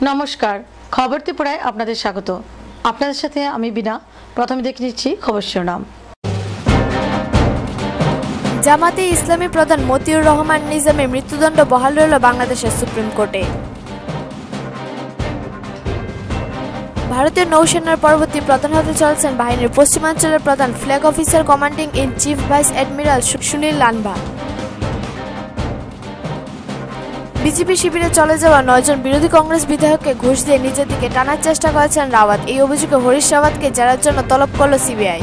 নমস্কার, খবর ত্রিপুরায় আপনাদের স্বাগত। আপনাদের সাথে আমি বিনা। প্রথমে দেখে নিচ্ছি খবর শিরোনাম। জামাতে ইসলামী প্রধান মতিউর রহমান নিজামের মৃত্যুদণ্ড বহাল রইল বাংলাদেশের সুপ্রিম কোর্টে। ভারতীয় নৌসেনার পরবর্তী প্রধান হতে চলেছেন বাহিনীর পশ্চিমাঞ্চলের প্রধান flag officer commanding in chief vice admiral Sunil Lanba. BJP শিবিরে চলে যাওয়া 9 জন বিরোধী কংগ্রেস বিধায়ককে ঘুষ দিয়ে নিজের দিকে টানার চেষ্টা করেছেন রাওয়াত। এই অভিযোগে হরিশ রাওয়াতকে জেরার জন্য তলব করল সিবিআই।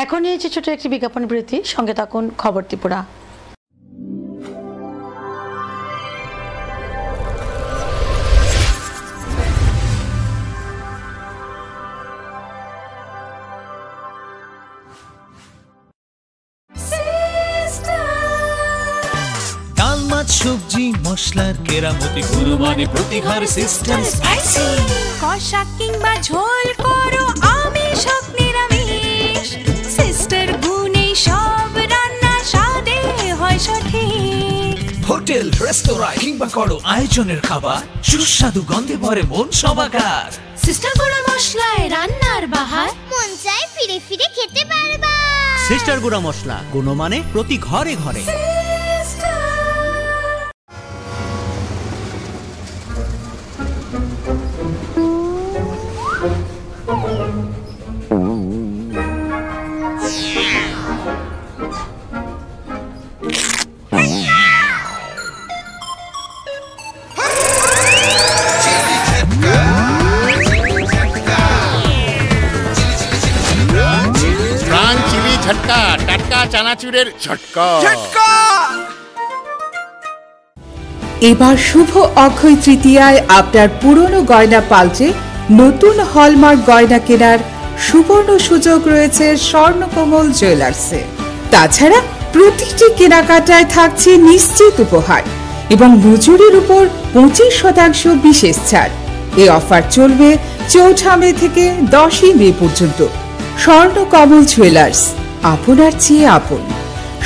এখন নিয়েছে ছোট একটি বিজ্ঞাপন বিরতি, সঙ্গে থাকুন খবর ত্রিপুরা। সবজি মশলার কেরামতি গুরুমানে প্রতিঘর সিস্টেম স্পাইসি কষা কিংবা ঝোল করো আমিষ হোক নিরামিষ, সিস্টার গুণে সব রান্না স্বাদে হয় সঠিক। হোটেল রেস্তোরাঁ কিংবা করো আয়োজনের খাবার সুস্বাদু গন্ধে ভরে মন সমাকার। সিস্টার গুঁড়া মশলায় রান্নার বাহার, মন চাই ফিরে ফিরে খেতে পারবা। সিস্টার গুঁড়া মশলা, গুণমানে প্রতি ঘরে ঘরে। টাটকা চানাচুরের ঝটকা। এবার শুভ অক্ষয় তৃতীয়ায় আপনার পুরনো গয়না পাল্টে নতুন হলমার্ক গয়না কেনার সুবর্ণ সুযোগ রয়েছে স্বর্ণকমল জুয়েলার্সে। তাছাড়া প্রতিটি কেনাকাটায় থাকছে নিশ্চিত উপহার এবং মজুরির উপর 25% বিশেষ ছাড়। এই অফার চলবে 4 মে থেকে 10 মে পর্যন্ত। স্বর্ণকমল জুয়েলার্স, আপনার চেয়ে আপন।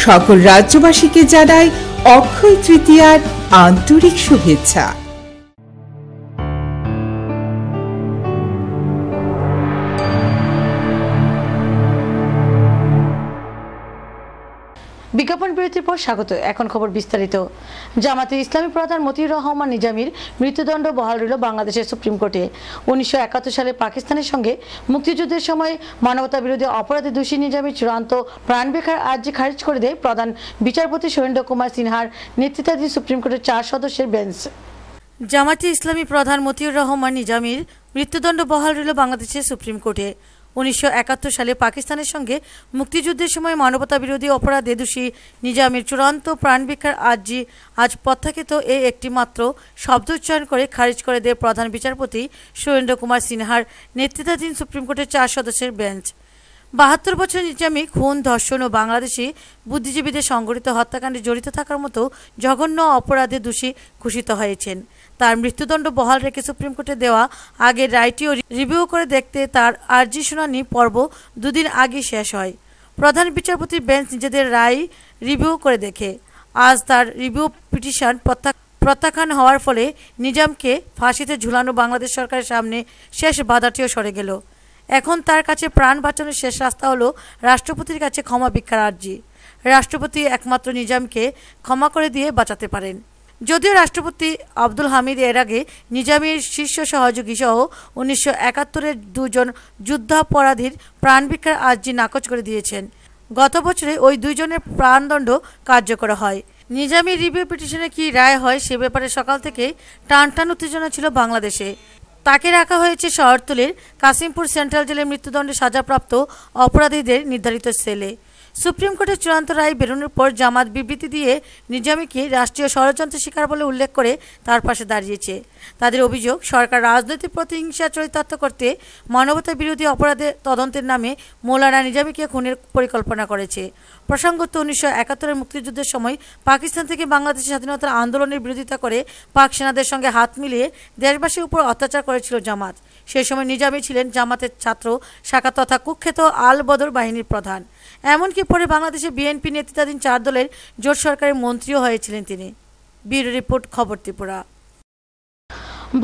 সকল রাজ্যবাসীকে জানাই অক্ষয় তৃতীয়ার আন্তরিক শুভেচ্ছা। বিজ্ঞাপন বিরতির পর স্বাগত। এখন খবর বিস্তারিত। জামাতে ইসলামী প্রধান মতিউর রহমান নিজামীর মৃত্যুদণ্ড বহাল রইল বাংলাদেশের সুপ্রিম কোর্টে। 1971 সালে পাকিস্তানের সঙ্গে মুক্তিযুদ্ধের সময় মানবতা বিরোধী অপরাধে দোষী নিজামীর চূড়ান্ত প্রাণ ভিক্ষার আর্জি খারিজ করে দেয় প্রধান বিচারপতি সুরেন্দ্র কুমার সিনহার নেতৃত্বাধীন সুপ্রিম কোর্টের 4 সদস্যের বেঞ্চ। জামাতে ইসলামী প্রধান মতিউর রহমান নিজামীর মৃত্যুদণ্ড বহাল রইল বাংলাদেশের সুপ্রিম কোর্টে। 1971 সালে পাকিস্তানের সঙ্গে মুক্তিযুদ্ধের সময় মানবতা বিরোধী অপরাধে দোষী নিজামীর চূড়ান্ত প্রাণ ভিক্ষার আর্জি আজ প্রত্যাখ্যিত এই একটি মাত্র শব্দ উচ্চারণ করে খারিজ করে দেয় প্রধান বিচারপতি সুরেন্দ্র কুমার সিনহার নেতৃত্বাধীন সুপ্রিম কোর্টের 4 সদস্যের বেঞ্চ। 72 বছর নিজামী খুন, ধর্ষণ ও বাংলাদেশি বুদ্ধিজীবীদের সংগঠিত হত্যাকাণ্ডে জড়িত থাকার মতো জঘন্য অপরাধে দোষী ঘোষিত হয়েছেন। তার মৃত্যুদণ্ড বহাল রেখে সুপ্রিম কোর্টে দেওয়া আগের রায়টিও রিভিউ করে দেখতে তার আর্জি শুনানি পর্ব 2 দিন আগে শেষ হয়। প্রধান বিচারপতির বেঞ্চ নিজেদের রায় রিভিউ করে দেখে আজ তার রিভিউ পিটিশন প্রত্যাখ্যান হওয়ার ফলে নিজামকে ফাঁসিতে ঝুলানো বাংলাদেশ সরকারের সামনে শেষ বাধাটিও সরে গেল। এখন তার কাছে প্রাণ বাঁচানোর শেষ রাস্তা হলো রাষ্ট্রপতির কাছে ক্ষমা ভিক্ষার আর্জি। রাষ্ট্রপতি একমাত্র নিজামকে ক্ষমা করে দিয়ে বাঁচাতে পারেন। যদিও রাষ্ট্রপতি আব্দুল হামিদ এর আগে নিজামীর শীর্ষ সহযোগী সহ 1971-এর 2 জন যুদ্ধাপরাধীর প্রাণ ভিক্ষার আর্জি নাকচ করে দিয়েছেন। গত বছরে ওই 2 জনের প্রাণদণ্ড কার্যকর হয়। নিজামীর রিভিউ পিটিশনে কি রায় হয় সে ব্যাপারে সকাল থেকে টানটান উত্তেজনা ছিল বাংলাদেশে। তাকে রাখা হয়েছে শহরতলির কাশিমপুর সেন্ট্রাল জেলের মৃত্যুদণ্ডে সাজাপ্রাপ্ত অপরাধীদের নির্ধারিত সেলে। সুপ্রিম কোর্টের চূড়ান্ত রায় বেরোনোর পর জামাত বিবৃতি দিয়ে নিজামীকে রাষ্ট্রীয় ষড়যন্ত্রের শিকার বলে উল্লেখ করে তার পাশে দাঁড়িয়েছে। তাদের অভিযোগ, সরকার রাজনৈতিক প্রতিহিংসা চরিতার্থ করতে মানবতা বিরোধী অপরাধের তদন্তের নামে মৌলানা নিজামীকে খুনের পরিকল্পনা করেছে। প্রসঙ্গত 1971-এর মুক্তিযুদ্ধের সময় পাকিস্তান থেকে বাংলাদেশের স্বাধীনতার আন্দোলনের বিরোধিতা করে পাক সেনাদের সঙ্গে হাত মিলিয়ে দেশবাসীর উপর অত্যাচার করেছিল জামাত। সেই সময় নিজামী ছিলেন জামাতের ছাত্র শাখা তথা কুখ্যাত আল বদর বাহিনীর প্রধান। এমনকি পরে বাংলাদেশে বিএনপি নেতৃত্বাধীন 4 দলের জোট সরকারের মন্ত্রীও হয়েছিলেন তিনি। ব্যুরো রিপোর্ট, খবর ত্রিপুরা।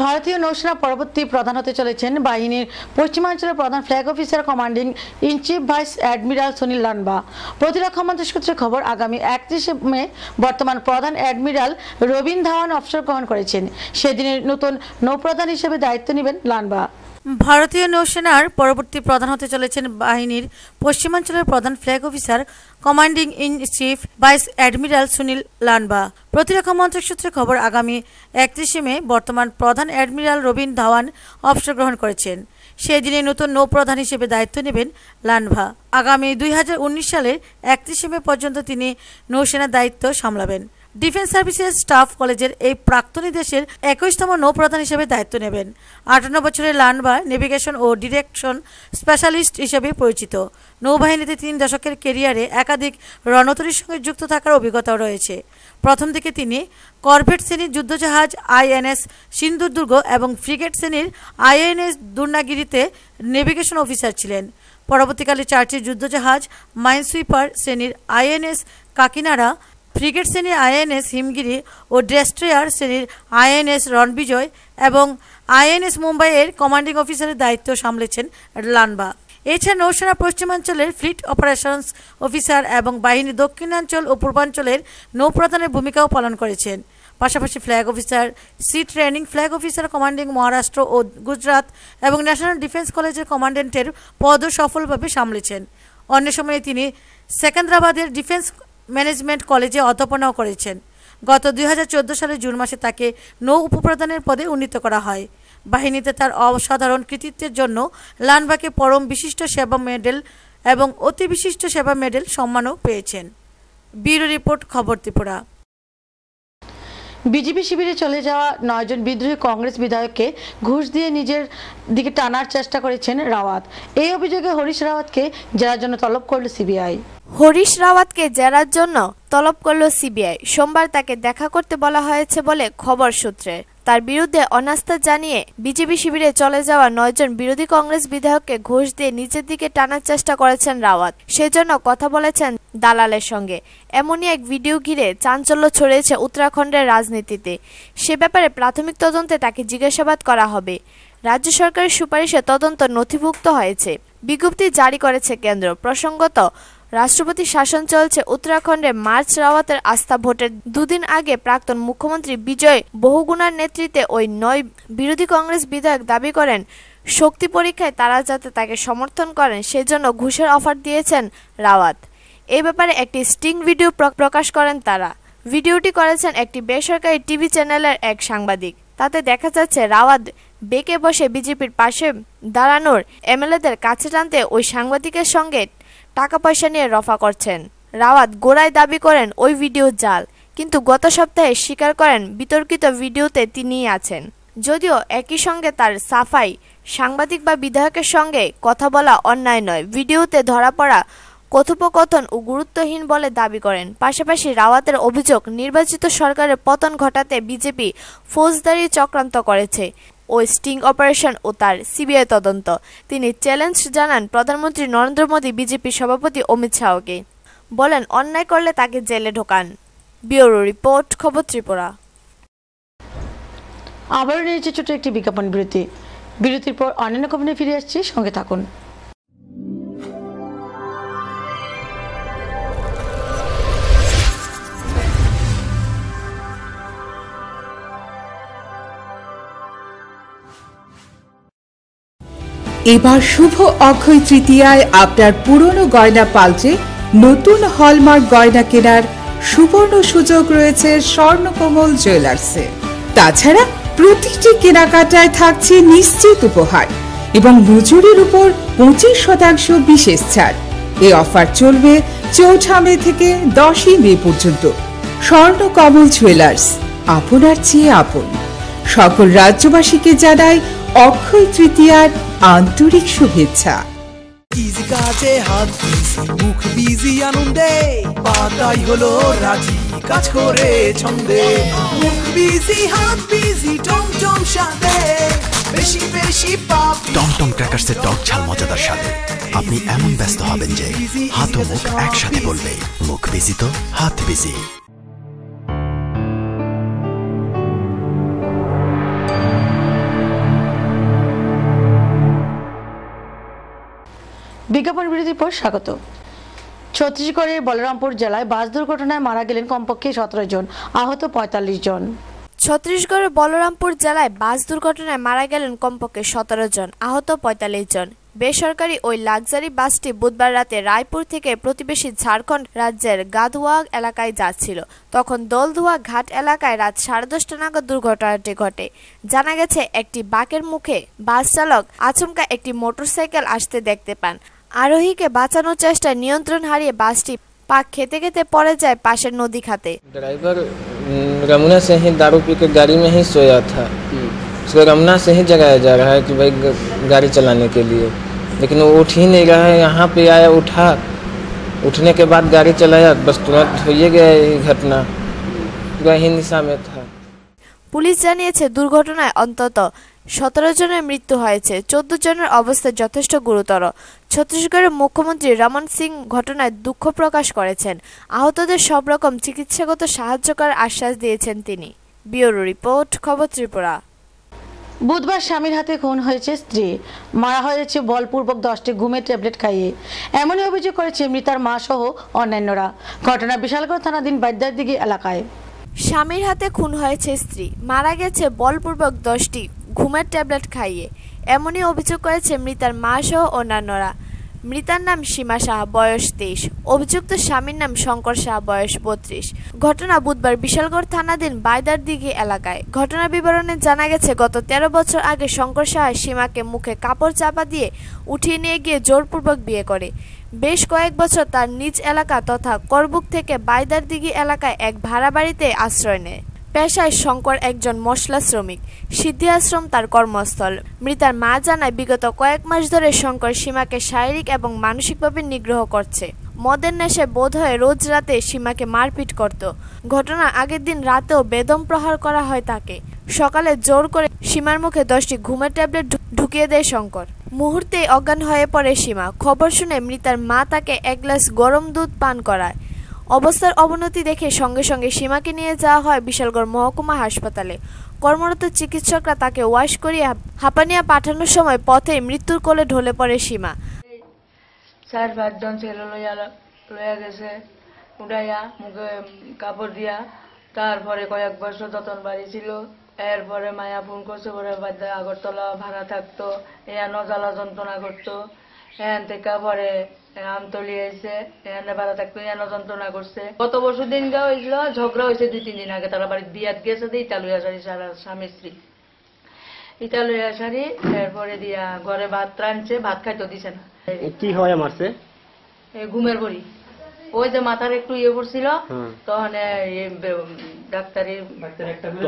ভারতীয় নৌসেনা পরবর্তী প্রধান হতে চলেছেন বাহিনীর পশ্চিমাঞ্চলের প্রধান flag officer commanding in chief vice admiral Sunil Lanba. প্রতিরক্ষা মন্ত্রী সূত্রে খবর, আগামী 31 মে বর্তমান প্রধান অ্যাডমিরাল রবীন ধাওয়ান অবসর গ্রহণ করেছেন। সেদিনের নতুন নৌপ্রধান হিসেবে দায়িত্ব নেবেন লানবা। ভারতীয় নৌসেনার পরবর্তী প্রধান হতে চলেছেন বাহিনীর পশ্চিমাঞ্চলের প্রধান flag officer commanding in chief vice admiral Sunil Lanba. প্রতিরক্ষা মন্ত্রক সূত্রে খবর, আগামী 31 মে বর্তমান প্রধান অ্যাডমিরাল রবীন ধাওয়ান অবসর গ্রহণ করেছেন। সেই দিনে নতুন নৌপ্রধান হিসেবে দায়িত্ব নেবেন লানভা। আগামী 2019 সালের 31 মে পর্যন্ত তিনি নৌসেনার দায়িত্ব সামলাবেন। ডিফেন্স সার্ভিসেস স্টাফ কলেজের এই প্রাক্তনী দেশের 21তম নৌপ্রধান হিসেবে দায়িত্ব নেবেন। 58 বছরের লানভা নেভিগেশন ও ডিরেকশন স্পেশালিস্ট হিসেবে পরিচিত। নৌবাহিনীতে 3 দশকের ক্যারিয়ারে একাধিক রণতরীর সঙ্গে যুক্ত থাকার অভিজ্ঞতাও রয়েছে। প্রথম দিকে তিনি করভেট শ্রেণীর যুদ্ধজাহাজ আইএনএস সিন্ধুদুর্গ এবং ফ্রিগেট শ্রেণীর আইএনএস দুর্নাগিরিতে নেভিগেশন অফিসার ছিলেন। পরবর্তীকালে 4টি যুদ্ধজাহাজ মাইনসুইপার শ্রেণীর আইএনএস কাকিনাড়া, ফ্রিগেট শ্রেণীর আইএনএস হিমগিরি ও ডেস্ট্রয়ার শ্রেণীর আইএনএস রণবিজয় এবং আইএনএস মুম্বাইয়ের কমান্ডিং অফিসারের দায়িত্ব সামলেছেন লানবা। এছাড়া নৌসেনা পশ্চিমাঞ্চলের ফ্লিট অপারেশনস অফিসার এবং বাহিনীর দক্ষিণাঞ্চল ও পূর্বাঞ্চলের নৌপ্রধানের ভূমিকাও পালন করেছেন। পাশাপাশি flag officer, sea training flag officer commanding Maharashtra ও গুজরাট এবং ন্যাশনাল ডিফেন্স কলেজের কমান্ডেন্টের পদও সফলভাবে সামলেছেন। অন্য সময়ে তিনি সেকেন্দ্রাবাদের ডিফেন্স ম্যানেজমেন্ট কলেজে অধ্যাপনাও করেছেন। গত 2014 সালের জুন মাসে তাকে নৌ উপপ্রধানের পদে উন্নীত করা হয়। বাহিনীতে তার অসাধারণ কৃতিত্বের জন্য লানবাকে পরম বিশিষ্ট সেবা মেডেল এবং অতি বিশিষ্ট সেবা মেডেল সম্মানও পেয়েছেন। ব্যুরো রিপোর্ট, খবর ত্রিপুরা। বিজেপি শিবিরে চলে যাওয়া 9 জন বিদ্রোহী কংগ্রেস বিধায়ককে ঘুষ দিয়ে নিজের দিকে টানার চেষ্টা করেছেন রাওয়াত। এই অভিযোগে হরিশ রাওয়াতকে জেরার জন্য তলব করল সিবিআই। হরিশ রাওয়াতকে জেরার জন্য তলব করল সিবিআই। সোমবার তাকে দেখা করতে বলা হয়েছে বলে খবর সূত্রে। তার বিরুদ্ধে অনাস্থা জানিয়ে বিজেপি শিবিরে চলে যাওয়া 9 জন বিরোধী কংগ্রেস বিধায়ককে ঘুষ দিয়ে নিজের দিকে টানার চেষ্টা করেছেন রাওয়াত। সেজন্য কথা বলেছেন দালালের সঙ্গে। এমনই এক ভিডিও ঘিরে চাঞ্চল্য ছড়িয়েছে উত্তরাখণ্ডের রাজনীতিতে। সে ব্যাপারে প্রাথমিক তদন্তে তাকে জিজ্ঞাসাবাদ করা হবে। রাজ্য সরকারের সুপারিশে তদন্ত নথিভুক্ত হয়েছে। বিজ্ঞপ্তি জারি করেছে কেন্দ্র। প্রসঙ্গত, রাষ্ট্রপতি শাসন চলছে উত্তরাখণ্ডে। মার্চ রাওয়াতের আস্থা ভোটের দুদিন আগে প্রাক্তন মুখ্যমন্ত্রী বিজয় বহুগুণার নেতৃত্বে ওই 9 বিরোধী কংগ্রেস বিধায়ক দাবি করেন শক্তি পরীক্ষায় তারা যাতে তাকে সমর্থন করেন সেজন্য ঘুষের অফার দিয়েছেন রাওয়াত। এই ব্যাপারে একটি স্টিং ভিডিও প্রকাশ করেন তারা। ভিডিওটি করেছেন একটি বেসরকারি টিভি চ্যানেলের এক সাংবাদিক। তাতে দেখা যাচ্ছে রাওয়াত বেঁকে বসে বিজেপির পাশে দাঁড়ানোর এমএলএদের কাছে টানতে ওই সাংবাদিকের সঙ্গে টাকা পয়সা নিয়ে রফা করছেন। রাওয়াত গোড়ায় দাবি করেন ওই ভিডিও জাল, কিন্তু গত সপ্তাহে স্বীকার করেন বিতর্কিত ভিডিওতে তিনিই আছেন। যদিও একই সঙ্গে তার সাফাই, সাংবাদিক বা বিধায়কের সঙ্গে কথা বলা অন্যায় নয়, ভিডিওতে ধরা পড়া কথোপকথন ও গুরুত্বহীন বলে দাবি করেন। পাশাপাশি রাওয়াতের অভিযোগ নির্বাচিত সরকারের পতন ঘটাতে বিজেপি ফৌজদারি চক্রান্ত করেছে। ওই স্টিং অপারেশন ও তার সিবিআই তদন্ত। তিনি চ্যালেঞ্জ জানান প্রধানমন্ত্রী নরেন্দ্র মোদী, বিজেপি সভাপতি অমিত শাহকে। বলেন অন্যায় করলে তাকে জেলে ঢোকান। ব্যুরো রিপোর্ট, খবর ত্রিপুরা। আবারও নিয়েছে ছোট একটি বিজ্ঞাপন বিরতি। বিরতির পর অন্যান্য খবরে ফিরে আসছি, সঙ্গে থাকুন। এবার শুভ অক্ষয় তৃতীয়ায় আপনার পুরনো গয়না পাল্টে নতুন হলমার্ক গয়না কেনার সুবর্ণ সুযোগ রয়েছে স্বর্ণকমল জুয়েলার্সে। তাছাড়া প্রতিটি কেনাকাটায় থাকছে নিশ্চিত উপহার এবং মজুরির উপর 25% বিশেষ ছাড়। এই অফার চলবে 4 মে থেকে 10 মে পর্যন্ত। স্বর্ণকমল জুয়েলার্স, আপনার চেয়ে আপন। সকল রাজ্যবাসীকে জানাই অক্ষয় তৃতীয়ার আন্তরিক শুভেচ্ছা। ইজি কাজে হাত বিজি, মুখ বিজি আনন্দে, পাতাই হলো রাজি, কাজ করে ছন্দে। মুখ বিজি হাত বিজি, টমটম সাথে, বেশি বেশি পাপ। টমটম ক্র্যাকার্সের টক ঝাল মজাদার সাথে আপনি এমন ব্যস্ত হবেন যে হাত ও মুখ একসাথে বলবে, মুখ বিজি তো হাত বিজি। বিজ্ঞাপন বিরতির পর স্বাগত। ছত্তিশগড়ের বলরামপুর জেলায় বাস দুর্ঘটনায় মারা গেলেন কমপক্ষে 17 জন, আহত 45 জন। ছত্তিশগড়ের বলরামপুর জেলায় বাস দুর্ঘটনায় মারা গেলেন কমপক্ষে 17 জন, আহত 45 জন। বেসরকারি ওই লাক্সারি বাসটি বুধবার রাতে রায়পুর থেকে প্রতিবেশী ঝাড়খণ্ড রাজ্যের গাধুয়া এলাকায় যাচ্ছিল। তখন দোলধুয়া ঘাট এলাকায় রাত 10:30 নাগাদ দুর্ঘটনাটি ঘটে। জানা গেছে, একটি বাঁকের মুখে বাস চালক আচমকা একটি মোটরসাইকেল আসতে দেখতে পান। আরোহীকে বাঁচানোর চেষ্টায় নিয়ন্ত্রণ হারিয়ে বাসটি পাক খেতে খেতে पड़ जाए पाशेर नदी खाते। ड्राइवर रमुना से ही दारू पी के गाड़ी में ही सोया था। उसको रमुना से ही जगाया जा रहा है कि भाई गाड़ी चलाने के लिए, लेकिन वो उठ ही नहीं रहा है। यहाँ पे आया, उठा, उठने के बाद गाड़ी चलाया, बस तुरंत हो गया ये घटना, पूरा ही निशा में था। पुलिस জানিয়েছে দুর্ঘটনায় অন্তত 17 জনের মৃত্যু হয়েছে, 14 জনের অবস্থা যথেষ্ট গুরুতর। ছত্তিশগড়ের মুখ্যমন্ত্রী রমন সিং ঘটনায় দুঃখ প্রকাশ করেছেন। আহতদের সব রকম চিকিৎসাগত সাহায্য করার আশ্বাস দিয়েছেন তিনি। ব্যুরো রিপোর্ট, খবর ত্রিপুরা। বুধবার স্বামীর হাতে খুন হয়েছে স্ত্রী, মারা হয়েছে বলপূর্বক 10টি ঘুমের ট্যাবলেট খাইয়ে। এমনই অভিযোগ করেছে মৃতার মা সহ অন্যান্যরা। ঘটনা বিশালগড় থানাধীন বাইদারদিঘি এলাকায়। স্বামীর হাতে খুন হয়েছে স্ত্রী, মারা গেছে বলপূর্বক 10টি ঘুমের ট্যাবলেট খাইয়ে। এমনই অভিযোগ করেছে মৃতার মা সহ অন্যান্যরা। মৃতার নাম সীমা সাহা, বয়স 23। অভিযুক্ত স্বামীর নাম শঙ্কর সাহা, বয়স 32। ঘটনা বুধবার বিশালগড় থানাধীন বাইদারদিঘি এলাকায়। ঘটনার বিবরণে জানা গেছে, গত 13 বছর আগে শঙ্কর সাহা সীমাকে মুখে কাপড় চাপা দিয়ে উঠিয়ে নিয়ে গিয়ে জোরপূর্বক বিয়ে করে। বেশ কয়েক বছর তার নিজ এলাকা তথা করবুক থেকে বাইদারদিঘি এলাকায় এক ভাড়া বাড়িতে আশ্রয় নেয়। পেশায় শঙ্কর একজন মশলা শ্রমিক, সিদ্ধি আশ্রম তার কর্মস্থল। মৃতার মা জানায়, বিগত কয়েক মাস ধরে শঙ্কর সীমাকে শারীরিক এবং মানসিকভাবে নিগ্রহ করছে। মদের নেশায় বোধ হয় রোজ রাতে সীমাকে মারপিট করত। ঘটনার আগের দিন রাতেও বেদম প্রহার করা হয় তাকে। সকালে জোর করে সীমার মুখে 10টি ঘুমের ট্যাবলেট ঢুকিয়ে দেয় শঙ্কর। মুহূর্তেই অজ্ঞান হয়ে পড়ে সীমা। খবর শুনে মৃতার মা তাকে এক গ্লাস গরম দুধ পান করায়। অবস্থার অবনতি দেখে সঙ্গে সঙ্গে সীমাকে নিয়ে যাওয়া হয় বিশালগড় মহকুমা হাসপাতালে। কর্মরত চিকিৎসকরা তাকে ওয়াশ করিয়ে হাঁপানিয়া পাঠানোর সময় পথে মৃত্যুর কোলে ঢলে পড়ে সীমা। 4-5 জন ছেলে লইয়া গেছে, উড়াইয়া মুখে কাপড় দিয়া। তারপরে কয়েক বছর যতন বাড়ি ছিল। এরপরে মায়া ফোন করছে, পরে বাদ্যা আগরতলা ভাড়া থাকতো, এয়া নজালা যন্ত্রণা করতো। এখান থেকে পরে আমতলি এসে এখানে ভাড়া থাকতো, এখানে যন্ত্রণা করছে। গত বছর দিন গা হয়েছিল, ঝগড়া হয়েছে 2-3 দিন আগে। তারা বাড়ির বিয়াত গেছে, ইটা লইয়া সারি সারা স্বামী স্ত্রী ইটা লইয়া সারি। এরপরে দিয়া ঘরে ভাত রাঁধছে, ভাত খাইতে দিছে না। কি হয় মারছে? ঘুমের বড়ি। ওই যে মাথার একটু ইয়ে পড়ছিল, তখন ডাক্তারের।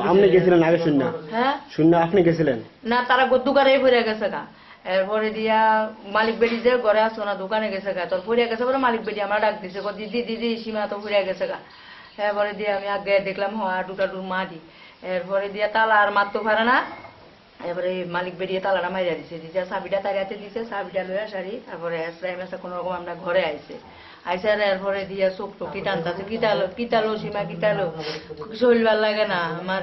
আপনি গেছিলেন আগে শূন্য? হ্যাঁ শূন্য আপনি গেছিলেন না, তারা দোকানে পড়ে গেছে গা। এরপরে দিয়া মালিক বেটি যে ঘরে আসো না, দোকানে গেছে গা। তোর পড়িয়া গেছে, পরে মালিক বেটি আমার ডাক দিছে, দিদি দিদি সীমা তো পড়িয়া গেছে গা। এরপরে দিয়ে আমি আগে দেখলাম দুটা মা দি। এরপরে দিয়া তালা আর মারতে পারে না। এবারে মালিক বেরিয়ে তালাটা মাইরা দিছে, দিতে চাবিটা তার হাতে দিছে, চাবিটা লইয়া সারি। তারপরে কোনো রকম আমরা ঘরে আইছে। এরপরে দিয়া চোখ টোকি টানতাছে, কিতালো সীমা কিতালো, চলবার লাগে না। আমার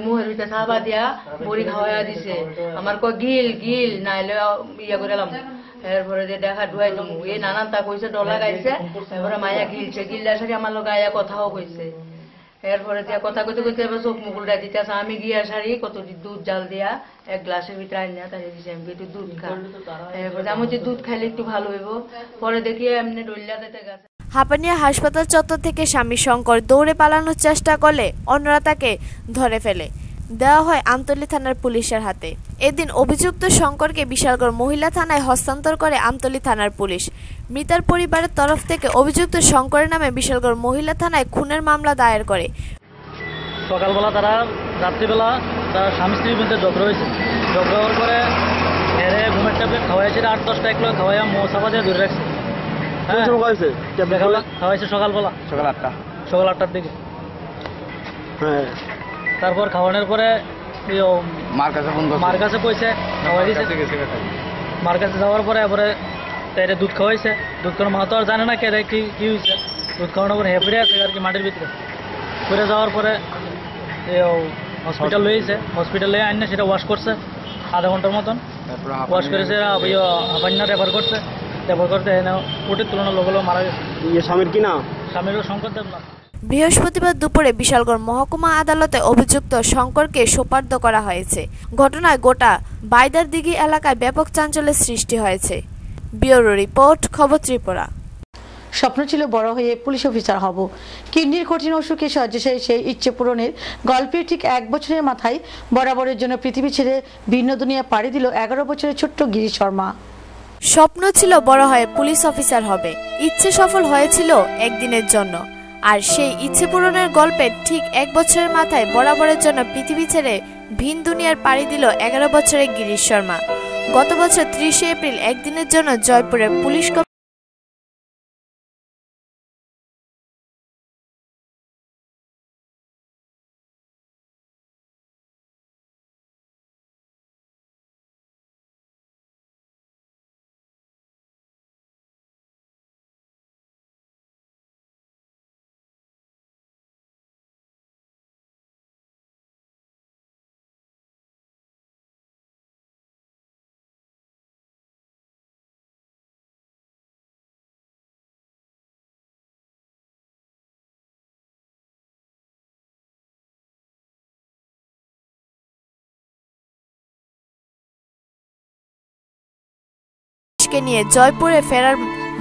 মুহের ভিতরে চাপা দিয়া বড়ি খাওয়াইয়া দিছে। আমার গিল গিল নাইলে ইয়া করে এলাম। এরপরে দিয়ে দেখা ধুয়াই এই নানান তা কইছে, ডলা গাইছে। এরপরে মায়া গিলছে, গিল্লা সারি আমার লোক আয়া কথাও কইছে। এরপরে দিয়া কথা কইতে কইতে এবার চোখ মুকুলটা দিতেছে। আমি গিয়া সারি কতটি দুধ জাল দিয়া এক গ্লাসের ভিতরে আনিয়া তাই দিছে, আমি একটু দুধ খা। এরপরে আমি যে দুধ খাইলে একটু ভালো হইব। পরে দেখি এমনি ডলিয়া দিতে গেছে। হাঁপানিয়া হাসপাতাল চত্বর থেকে স্বামী শঙ্কর দৌড়ে পালানোর চেষ্টা করলে অন্যরা তাকে ধরে ফেলে। দেওয়া হয় আমতলী থানার পুলিশের হাতে। এদিন অভিযুক্ত শঙ্করকে বিশালগড় মহিলা থানায় হস্তান্তর করে আমতলী থানার পুলিশ। মৃতার পরিবারের তরফ থেকে অভিযুক্ত শঙ্করের নামে বিশালগড় মহিলা থানায় খুনের মামলা দায়ের করে। সকালবেলা তারা রাত্রিবেলা তারা স্বামী স্ত্রীর মধ্যে ঝগড়া হয়েছে। ঝগড়া হওয়ার পরে এরে ঘুমের ট্যাবলেট খাওয়াইছে, 8-10টা এক লোক খাওয়াইয়া মশাপা দিয়ে ধরে রাখছে। হ্যাঁ খাওয়াইছে সকালবেলা, সকাল 8টার দিকে। হ্যাঁ তারপর খাওয়ানোর পরে মার কাছে পয়সা খাওয়াই দিয়েছে। মার কাছে যাওয়ার পরে এবারে তাইরে দুধ খাওয়াইছে। দুধ খাওয়ানো মা তো আর জানে না কে কি হয়েছে। দুধ খাওয়ানোর পরে হেঁপড়ে আছে আর কি মাটির ভিতরে পড়ে যাওয়ার পরে হসপিটাল লইছে। হসপিটালে আনিয়ে সেটা ওয়াশ করছে আধা ঘন্টার মতন। ওয়াশ করেছে হাঁপানিয়া রেফার করছে। ব্যবহার করে দেয় না, ওটির তুলনা লগে লগে মারা গেছে। স্বামীর কি নাম? স্বামীরও শঙ্কর দেব না। বৃহস্পতিবার দুপুরে বিশালগড় মহকুমা আদালতে অভিযুক্ত শঙ্করকে সোপর্দ করা হয়েছে। ঘটনায় গোটা বাইদারদিঘি এলাকায় ব্যাপক চাঞ্চল্যের সৃষ্টি হয়েছে। ব্যুরো রিপোর্ট, খবর ত্রিপুরা। স্বপ্ন ছিল বড় হয়ে পুলিশ অফিসার হব। কিডনির কঠিন অসুখে শয্যাশায়ী সেই ইচ্ছে পূরণের গল্পের ঠিক 1 বছরের মাথায় বরাবরের জন্য পৃথিবী ছেড়ে ভিন্ন দুনিয়া পাড়ি দিল 11 বছরের ছোট্ট গিরিশ শর্মা। স্বপ্ন ছিল বড় হয়ে পুলিশ অফিসার হবে, ইচ্ছে সফল হয়েছিল একদিনের জন্য। আর সেই ইচ্ছে পূরণের গল্পের ঠিক 1 বছরের মাথায় বরাবরের জন্য পৃথিবী ছেড়ে ভিন দুনিয়ার পাড়ি দিল 11 বছরের গিরিশ শর্মা। গত বছর 30 এপ্রিল একদিনের জন্য জয়পুরের পুলিশ নিয়ে জয়পুরে ফেরার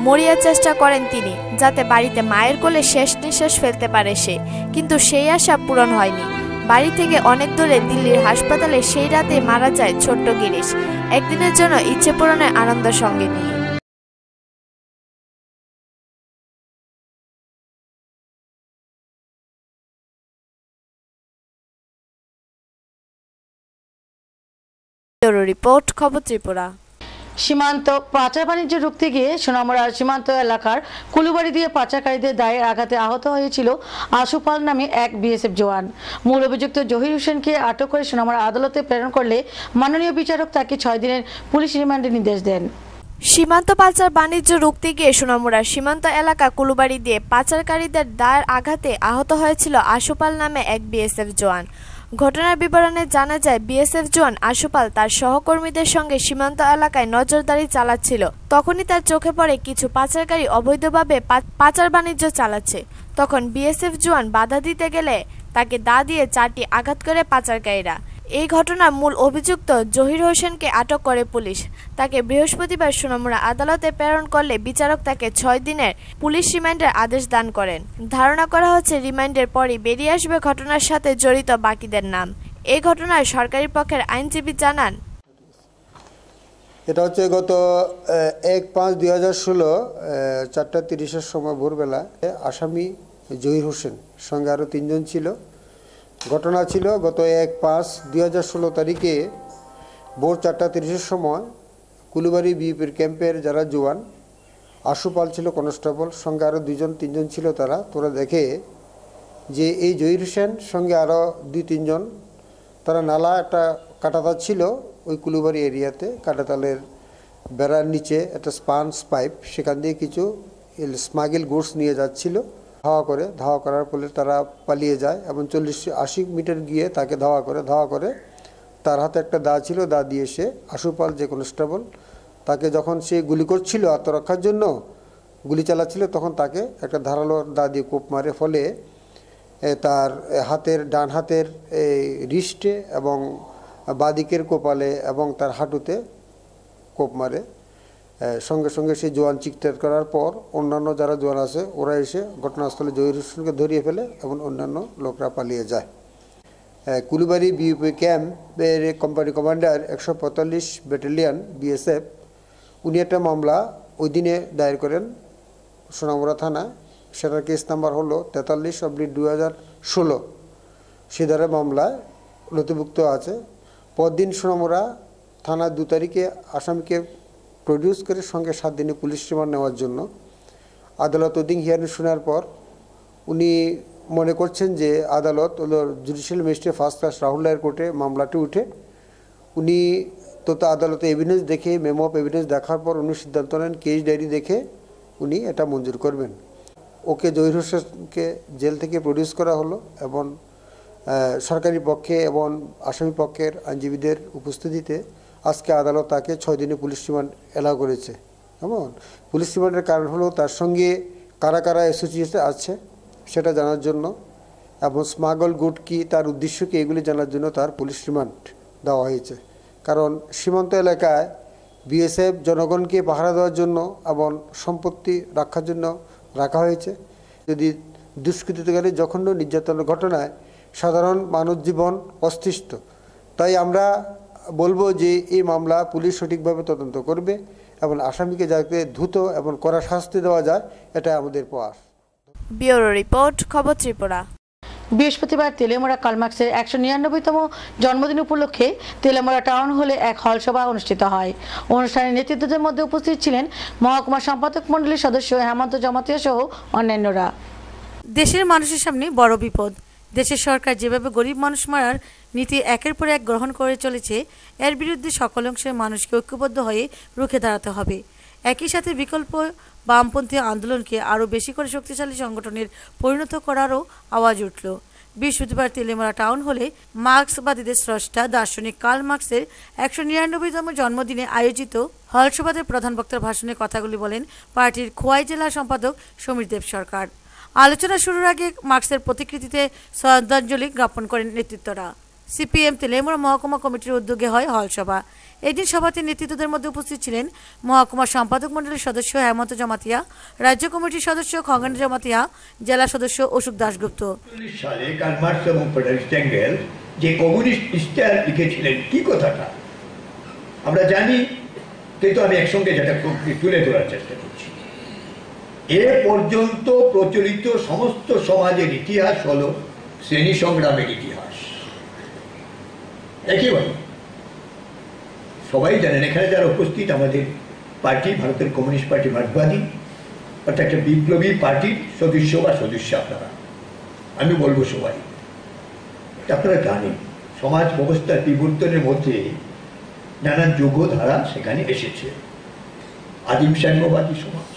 মরিয়া চেষ্টা করেন তিনি, যাতে বাড়িতে মায়ের কোলে শেষ নিঃশ্বাস ফেলতে পারে সে। কিন্তু সেই আশা পূরণ হয়নি। বাড়ি থেকে অনেক দূরে দিল্লির হাসপাতালে সেই রাতে মারা যায় ছোট্ট গিরিশ, একদিনের জন্য ইচ্ছে পূরণের আনন্দ সঙ্গে নিয়ে। ব্যুরো রিপোর্ট, খবর ত্রিপুরা। সীমান্ত পাচার বাণিজ্য রুখতে গিয়ে সোনামুড়া সীমান্ত এলাকার কুলুবাড়ি দিয়ে পাচারকারীদের দায়ের আঘাতে আহত হয়েছিল আশুপাল নামে এক বিএসএফ জওয়ান। মূল অভিযুক্ত জহির হোসেনকে আটক করে সোনামুড়া আদালতে প্রেরণ করলে মাননীয় বিচারক তাকে 6 দিনের পুলিশ রিমান্ডের নির্দেশ দেন। সীমান্ত পাচার বাণিজ্য রুখতে গিয়ে সোনামুড়ার সীমান্ত এলাকা কুলুবাড়ি দিয়ে পাচারকারীদের দায়ের আঘাতে আহত হয়েছিল আশুপাল নামে এক বিএসএফ জওয়ান। ঘটনার বিবরণে জানা যায়, বিএসএফ জওয়ান আশুপাল তার সহকর্মীদের সঙ্গে সীমান্ত এলাকায় নজরদারি চালাচ্ছিল। তখনই তার চোখে পড়ে কিছু পাচারকারী অবৈধভাবে পাচার বাণিজ্য চালাচ্ছে। তখন বিএসএফ জওয়ান বাধা দিতে গেলে তাকে দা দিয়ে 4টি আঘাত করে পাচারকারীরা। এই ঘটনার মূল অভিযুক্ত জহির হোসেনকে আটক করে পুলিশ। তাকে বৃহস্পতিবার সোনামুড়া আদালতে প্রেরণ করলে বিচারক তাকে 6 দিনের পুলিশ রিমান্ডের আদেশ দান করেন। ধারণা করা হচ্ছে রিমান্ডের পরই বেরিয়ে আসবে ঘটনার সাথে জড়িত বাকিদের নাম। এই ঘটনায় সরকারি পক্ষের আইনজীবী জানান, এটা হচ্ছে গত 1/5/2016 4:30-এর সময় ভোরবেলা আসামি জহির হোসেন সঙ্গে আরও 3 জন ছিল। ঘটনা ছিল গত 1/5/2016 তারিখে ভোর 4:30-এর সময় কুলুবাড়ি বিএপির ক্যাম্পের যারা জওয়ান, আশুপাল ছিল কনস্টেবল, সঙ্গে আরও 2-3 জন ছিল। তোরা দেখে যে এই জহির হোসেন সঙ্গে আরও 2-3 জন তারা নালা একটা কাটাতাল ছিল ওই কুলুবাড়ি এরিয়াতে, কাটাতালের বেড়ার নিচে একটা স্পান্স পাইপ, সেখান দিয়ে কিছু স্মাগেল গুডস নিয়ে যাচ্ছিল। ধাওয়া করার ফলে তারা পালিয়ে যায় এবং 40-80 মিটার গিয়ে তাকে ধাওয়া করে তার হাতে একটা দা ছিল, দা দিয়ে সে আশুপাল যে কনস্টেবল তাকে যখন সে গুলি করছিল আত্মরক্ষার জন্য গুলি চালাচ্ছিল, তখন তাকে একটা ধারালো দা দিয়ে কোপ মারে। ফলে তার ডান হাতের রিস্টে এবং বাদিকের কপালে এবং তার হাঁটুতে কোপ মারে। সঙ্গে সঙ্গে সেই জওয়ান চিৎকার করার পর অন্যান্য যারা জওয়ান আছে ওরা এসে ঘটনাস্থলে জহির হোসেনকে ধরিয়ে ফেলে এবং অন্যান্য লোকরা পালিয়ে যায়। কুলুবাড়ি বিউপি ক্যাম্পের কোম্পানি কমান্ডার 145 ব্যাটালিয়ন বিএসএফ উনি একটা মামলা ওই দিনে দায়ের করেন সোনামুড়া থানা। সেটার কেস নাম্বার হলো 43/2016। সে ধারে মামলায় নথিভুক্ত আছে। পরদিন সোনামুড়া থানা 2 তারিখে আসামিকে প্রডিউস করে সঙ্গে 7 দিনে পুলিশ রিমান্ড নেওয়ার জন্য আদালত ওদিন হিয়ারিং শোনার পর উনি মনে করছেন যে আদালত judicial magistrate first class Rahul রায়ের কোর্টে মামলাটি উঠে উনি আদালতে এভিডেন্স দেখে মেমো অফ এভিডেন্স দেখার পর উনি সিদ্ধান্ত নেন কেস ডায়েরি দেখে উনি এটা মঞ্জুর করবেন। ওকে জহির হোসেনকে জেল থেকে প্রডিউস করা হলো এবং সরকারি পক্ষে এবং আসামি পক্ষের আইনজীবীদের উপস্থিতিতে আজকে আদালত তাকে 6 দিনে পুলিশ রিমান্ড এলাও করেছে। কেমন পুলিশ রিমান্ডের কারণ হলো তার সঙ্গে কারা কারা অ্যাসোসিয়েটেড আছে সেটা জানার জন্য এবং স্মাগল গুড কি তার উদ্দেশ্য কি এগুলি জানার জন্য তার পুলিশ রিমান্ড দেওয়া হয়েছে। কারণ সীমান্ত এলাকায় বিএসএফ জনগণকে পাহারা দেওয়ার জন্য এবং সম্পত্তি রক্ষার জন্য রাখা হয়েছে। যদি দুষ্কৃতিকারী জঘন্য নির্যাতনের ঘটনায় সাধারণ মানব জীবন অস্তিষ্ঠ, তাই আমরা বলবো যে এই মামলা পুলিশ সঠিকভাবে তদন্ত করবে এবং আসামিকে যাতে দ্রুত এবং কড়া শাস্তি দেওয়া যায় এটা আমাদের প্রয়াস। ব্যুরো রিপোর্ট, খবর ত্রিপুরা। বৃহস্পতিবার তেলেমোড়া কার্লমার্ক্সের 199তম জন্মদিন উপলক্ষে তেলেমোড়া টাউন হলে এক হল সভা অনুষ্ঠিত হয়। অনুষ্ঠানে নেতৃত্বদের মধ্যে উপস্থিত ছিলেন মহকুমা সম্পাদক মণ্ডলীর সদস্য হেমন্ত জমাতিয়া সহ অন্যান্যরা। দেশের মানুষের সামনে বড় বিপদ। দেশের সরকার যেভাবে গরিব মানুষ মারার নীতি একের পর এক গ্রহণ করে চলেছে, এর বিরুদ্ধে সকল অংশের মানুষকে ঐক্যবদ্ধ হয়ে রুখে দাঁড়াতে হবে। একই সাথে বিকল্প বামপন্থী আন্দোলনকে আরও বেশি করে শক্তিশালী সংগঠনের পরিণত করারও আওয়াজ উঠল। বৃহস্পতিবার তেলেমোড়া টাউন হলে মার্ক্সবাদীদের স্রষ্টা দার্শনিক কার্ল মার্ক্সের 199তম জন্মদিনে আয়োজিত হলসভাতে প্রধান বক্তার ভাষণে কথাগুলি বলেন পার্টির খোয়াই জেলা সম্পাদক সমীর দেব সরকার। আলোচনা শুরুর আগে মার্ক্সের প্রতিকৃতিতে শ্রদ্ধাঞ্জলি জ্ঞাপন করেন নেতৃত্বরা। সিপিএম তেলেমোড়া মহকুমা কমিটির উদ্যোগে হয় হলসভা। এদিন সভাতে নেতৃত্বদের মধ্যে উপস্থিত ছিলেন মহকুমা সম্পাদক মণ্ডলীর সদস্য হেমন্ত জমাতিয়া, রাজ্য কমিটির সদস্য খগেন জমাতিয়া, জেলা সদস্য অশোক দাশগুপ্ত। সালে কার্ল মার্ক্স এবং ফ্রেডারিক এঙ্গেলস যে কমিউনিস্ট ইস্টার লিখেছিলেন কি কথাটা আমরা জানি, কিন্তু আমি একসঙ্গে যেটা তুলে ধরার চেষ্টা করছি। এ পর্যন্ত প্রচলিত সমস্ত সমাজের ইতিহাস হল শ্রেণী সংগ্রামের ইতিহাস। একইভাবে সবাই জানেন এখানে যারা উপস্থিত আমাদের পার্টি ভারতের কমিউনিস্ট পার্টি মার্ক্সবাদী, অর্থাৎ একটা বিপ্লবী পার্টির সদস্য বা সদস্য আপনারা, আমি বলবো সবাই আপনারা জানেন সমাজ ব্যবস্থার বিবর্তনের মধ্যে নানান যুগ ধারা সেখানে এসেছে। আদিম সাম্যবাদী সমাজ,